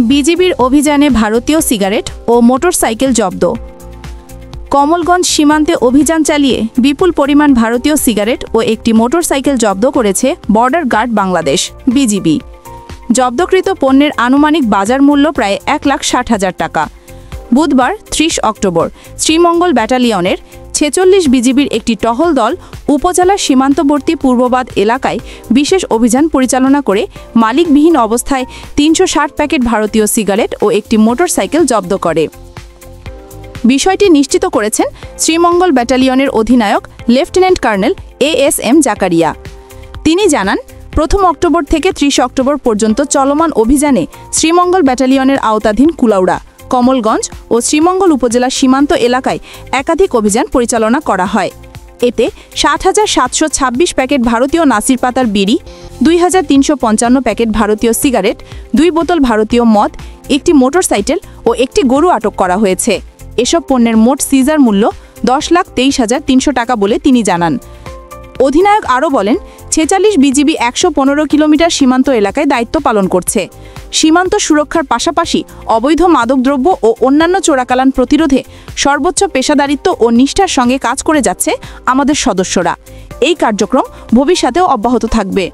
বিজিবির অভিযানে ভারতীয় সিগারেট ও মোটরসাইকেল জব্দ। কমলগঞ্জ সীমান্তে অভিযান চালিয়ে বিপুল পরিমাণ ভারতীয় সিগারেট ও একটি মোটরসাইকেল জব্দ করেছে বর্ডার গার্ড বাংলাদেশ বিজিবি। জব্দকৃত পণ্যের আনুমানিক বাজার মূল্য প্রায় 1,60,000 টাকা। বুধবার 30 অক্টোবর শ্রীমঙ্গল ব্যাটালিয়নের 46 বিজিবির একটি টহল দল উপজেলার সীমান্তবর্তী পূর্ববাদ এলাকায় বিশেষ অভিযান পরিচালনা করে মালিকবিহীন অবস্থায় 360 প্যাকেট ভারতীয় সিগারেট ও একটি মোটরসাইকেল জব্দ করে। বিষয়টি নিশ্চিত করেছেন শ্রীমঙ্গল ব্যাটালিয়নের অধিনায়ক লেফটেন্যান্ট কর্নেল ASM জাকারিয়া। তিনি জানান, 1 অক্টোবর থেকে 30 অক্টোবর পর্যন্ত চলমান অভিযানে শ্রীমঙ্গল ব্যাটালিয়নের আওতাধীন কুলাউড়া, কমলগঞ্জ ও শ্রীমঙ্গল উপজেলা সীমান্ত এলাকায় একাধিক অভিযান পরিচালনা করা হয়। এতে 7,726 প্যাকেট ভারতীয় নাসির পাতার বিড়ি, 2,355 প্যাকেট ভারতীয় সিগারেট, 2 বোতল ভারতীয় মদ, একটি মোটরসাইকেল ও একটি গরু আটক করা হয়েছে। এসব পণ্যের মোট সিজার মূল্য 10,23,300 টাকা বলে তিনি জানান। অধিনায়ক আরও বলেন, 46 বিজিবি 115 কিলোমিটার সীমান্ত এলাকায় দায়িত্ব পালন করছে। সীমান্ত সুরক্ষার পাশাপাশি অবৈধ মাদকদ্রব্য ও অন্যান্য চোরাকালান প্রতিরোধে সর্বোচ্চ পেশাদারিত্ব ও নিষ্ঠার সঙ্গে কাজ করে যাচ্ছে আমাদের সদস্যরা। এই কার্যক্রম ভবিষ্যতেও অব্যাহত থাকবে।